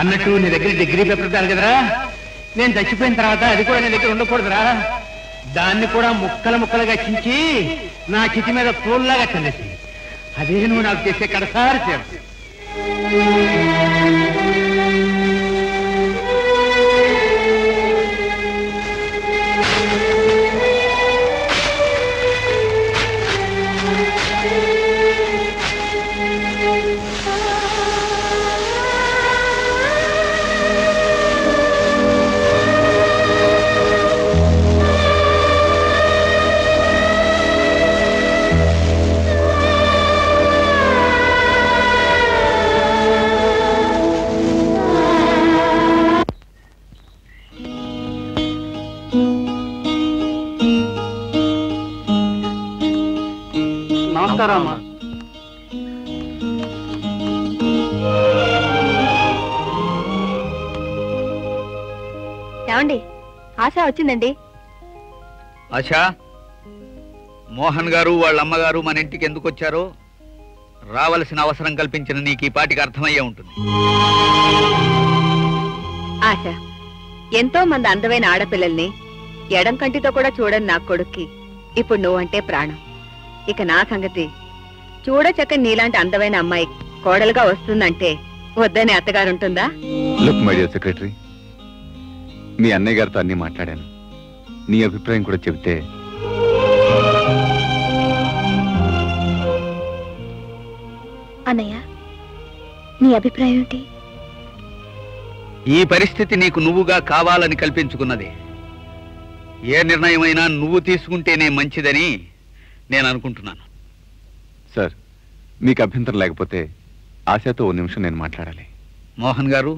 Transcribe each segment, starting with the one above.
అన్నట్టు నీ దగ్గర డిగ్రీ పేపర్ కాదు కదరా, నేను చచ్చిపోయిన తర్వాత అది కూడా నీ దగ్గర ఉండకూడదురా. దాన్ని కూడా ముక్కలు ముక్కలుగా చించి నా చితి మీద పూల్లాగా చల్లేసి, అదే నువ్వు నాకు చేసే కడసారి సేవ. నమస్కారమ్మా. ఏమండి, ఆశ వచ్చిందండి. ఆశా, మోహన్ గారు వాళ్ళ అమ్మగారు మన ఇంటికి ఎందుకు వచ్చారో రావలసిన అవసరం కల్పించిన నీకు ఈ పాటికి అర్థమయ్యే ఉంటుంది. ఆశ, ఎంతో మంది అందమైన ఆడపిల్లల్ని ఎడం కంటితో కూడా చూడని నా కొడుక్కి ఇప్పుడు నువ్వంటే ప్రాణం. ఇక నా సంగతి చూడచక్కని నీలాంటి అందమైన అమ్మాయి కోడలుగా వస్తుందంటే వద్దని అత్తగారుంటుందా? లుక్ మై డియర్ సెక్రటరీ, మీ అన్నయ్య గారితో అన్ని మాట్లాడాను. నీ అభిప్రాయం కూడా చెబితే. అన్నయ్య, నీ అభిప్రాయం ఏంటి? ఈ పరిస్థితి నీకు నువ్వుగా కావాలని కల్పించుకున్నదే. ఏ నిర్ణయమైనా నువ్వు తీసుకుంటేనే మంచిదని నేను అనుకుంటున్నాను. సార్, మీకు అభ్యంతరం లేకపోతే ఆశతో ఓ నిమిషం నేను మాట్లాడాలి. మోహన్ గారు,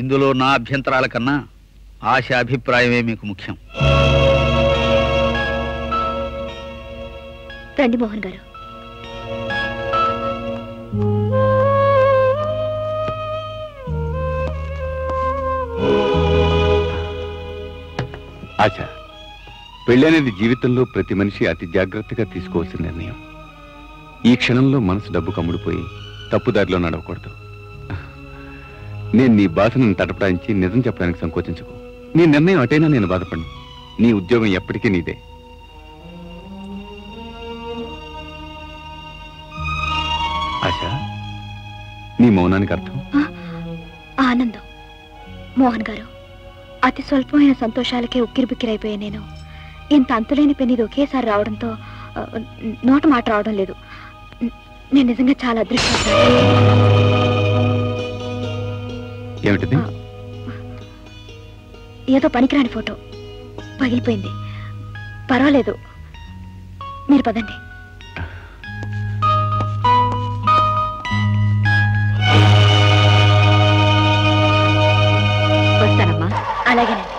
ఇందులో నా అభ్యంతరాల కన్నా ఆశ అభిప్రాయమే మీకు ముఖ్యం. రండి మోహన్ గారు. ఆశ, పెళ్లి అనేది జీవితంలో ప్రతి మనిషి అతి జాగ్రత్తగా తీసుకోవాల్సిన నిర్ణయం. ఈ క్షణంలో మనసు డబ్బు కమ్ముడిపోయి తప్పుదారిలో నడవకూడదు. నేను నీ బాధను తటపడాయించి నిజం చెప్పడానికి సంకోచించకు. నీ నిర్ణయం అటైనా నేను బాధపడను. నీ ఉద్యోగం ఎప్పటికీ నీదే. ఆశ, నీ మౌనానికి అర్థం? ఆనందం. మోహన్ గారు, అతి స్వల్పమైన సంతోషాలకే ఉక్కిరిబిక్కిరైపోయా నేను. ఇంత అంతులేని పెన్నిది ఒకేసారి రావడంతో నోట మాట రావడం లేదు. నేను నిజంగా చాలా అదృష్టవంతురాలు. ఏమిటిది? ఏదో పనికిరాని ఫోటో పగిలిపోయింది. పర్వాలేదు, మీరు పదండి. వస్తానమ్మా. అలాగేనండి.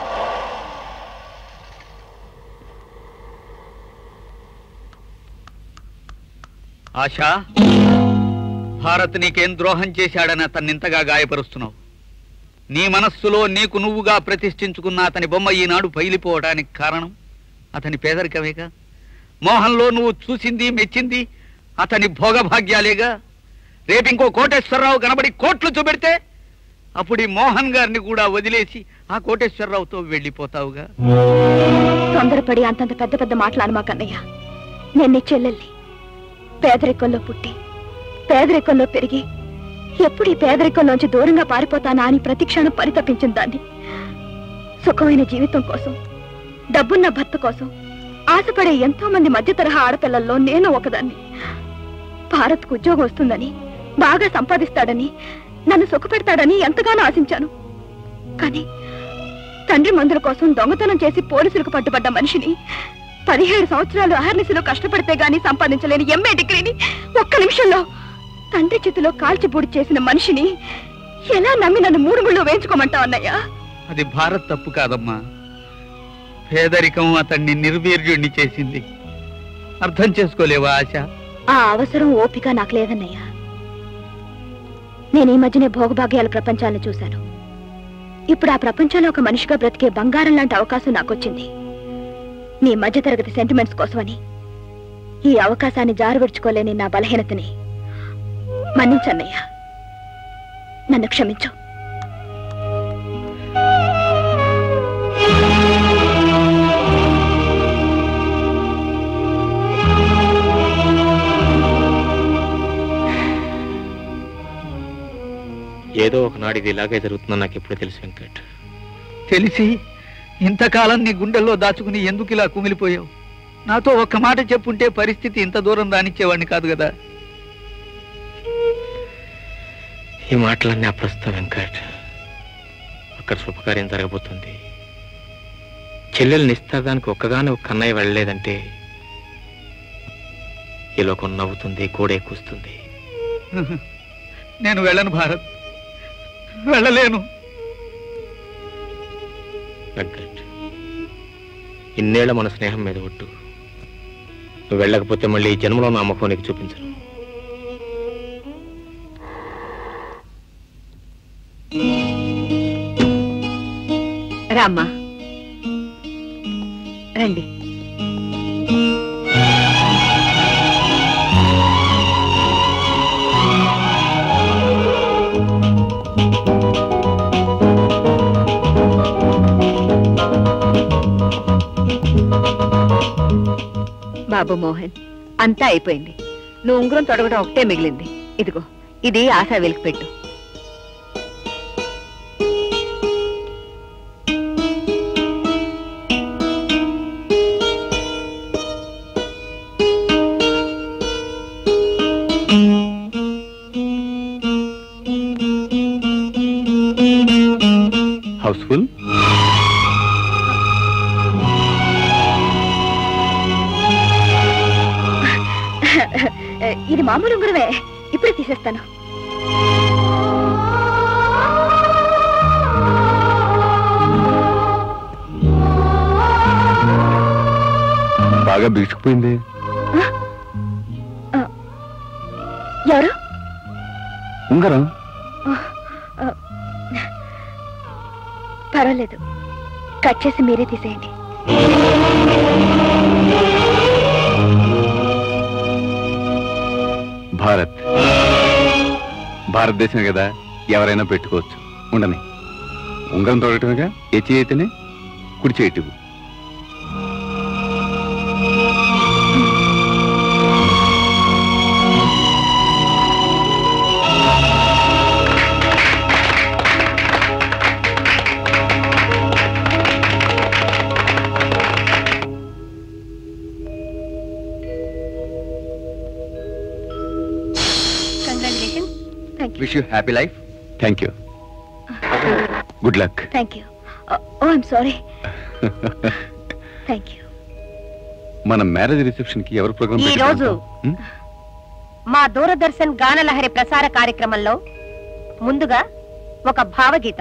ఆశా, భారత్ నీకేం ద్రోహం చేశాడని అతన్ని ఇంతగా గాయపరుస్తున్నావు. నీ మనస్సులో నీకు నువ్వుగా ప్రతిష్ఠించుకున్న అతని బొమ్మ ఈనాడు పగిలిపోవడానికి కారణం అతని పేదరికమేగా. మోహన్లో నువ్వు చూసింది మెచ్చింది అతని భోగభాగ్యాలేగా. రేపింకో కోటేశ్వరరావు కనబడి కోట్లు చూపెడితే అప్పుడు ఈ మోహన్ గారిని కూడా వదిలేసి ఆ కోటేశ్వరరావుతో వెళ్ళిపోతావుగా. తొందరపడి అంతంత పెద్ద పెద్ద మాటలు అనమాకన్నయ్య. నేను నీ చెల్లెల్ని. పేదరికంలో పుట్టి పేదరికంలో పెరిగి ఎప్పుడు ఈ పేదరికంలోంచి దూరంగా పారిపోతానా అని ప్రతిక్షణం పరితపించిన దాన్ని. సుఖమైన జీవితం కోసం, డబ్బున్న భర్త కోసం ఆశపడే ఎంతో మంది మధ్య తరహా ఆడపిల్లల్లో నేను ఒకదాన్ని. భారత్కు ఉద్యోగం వస్తుందని, బాగా సంపాదిస్తాడని, నన్ను సుఖపెడతాడని ఎంతగానో ఆశించాను. కానీ తండ్రి మందుల కోసం దొంగతనం చేసి పోలీసులకు పట్టుబడ్డ మనిషిని 17 సంవత్సరాలు అహర్నిశలో కష్టపడితే గాని సంపాదించలేని ఎంఏ డిగ్రీని ఒక్క నిమిషంలో తండ్రి చేతిలో కాల్చిబూడి చేసిన మనిషిని ఎలా నమ్మి నన్ను 3 ముళ్ళు వేయించుకోమంటావు అన్నయ్య? అది భారత్ తప్పు కాదమ్మా. పేదరికం అతన్ని నిర్వీర్యుణ్ణి చేసింది. అర్థం చేసుకోలేవా ఆశ? ఆ అవసరం ఓపిక నాకు లేదన్నయ్య. నేను ఈ మధ్యనే భోగభాగ్యాల ప్రపంచాన్ని చూశాను. ఇప్పుడు ఆ ప్రపంచంలో ఒక మనిషిగా బ్రతికే బంగారం లాంటి అవకాశం నాకొచ్చింది. నీ మధ్యతరగతి సెంటిమెంట్స్ కోసమని ఈ అవకాశాన్ని జారువిడ్చుకోలేని నా బలహీనతని మన్నించన్నయ్య. నన్ను క్షమించు. ఏదో ఒకనాడు ఇది ఇలాగే జరుగుతుందని నాకు ఎప్పుడు తెలుసు వెంకట్. తెలిసి ఇంతకాలం నీ గుండెల్లో దాచుకుని ఎందుకు ఇలా కుమిలిపోయావు? నాతో ఒక్క మాట చెప్పుంటే పరిస్థితి ఇంత దూరం రానిచ్చేవాడిని కాదు కదా. ఈ మాటలన్నీ అప్రస్తుతం వెంకట్. అక్కడ శుభకార్యం జరగబోతుంది. చెల్లెలు నిస్తాదానికి ఒక్కగానే ఒక్క అన్నయ్య వెళ్ళలేదంటే ఈ లోకం నవ్వుతుంది, గోడే కూస్తుంది. నేను వెళ్ళను భారత్, వెళ్ళలేను. వెంకట్, ఇన్నేళ్ల మన స్నేహం మీద ఒట్టు. నువ్వు వెళ్ళకపోతే మళ్ళీ ఈ జన్మలో నా ముఖం నీకు చూపించను. రామ్మా, రండి. బాబు మోహన్, అంతా అయిపోయింది. నువ్వు ఉంగరం తొడగడం ఒకటే మిగిలింది. ఇదిగో, ఇది ఆశా వెలికి పెట్టు. హౌస్ఫుల్. ఇది మామూలు ఉంగరమే, ఇప్పుడే తీసేస్తాను. బాగా బిగుసుకుపోయింది. ఎవరు? ఉంగరం. పర్వాలేదు, కట్ చేసి మీరే తీసేయండి. భారతదేశం కదా, ఎవరైనా పెట్టుకోవచ్చు. ఉండని. ఉంగరం తోడటమేగా, ఏ చేయి అయితేనే కుడి చేయటు. Wish you happy life. Thank you. Good luck. Thank you. Oh, I'm sorry. Thank you. మన మ్యారేజ్ రిసెప్షన్ కి ఎవరు ప్రోగ్రామ్ ఈ రోజు మా దూరదర్శన్ గానలహరి ప్రసార కార్యక్రమంలో ముందుగా ఒక భావగీతం.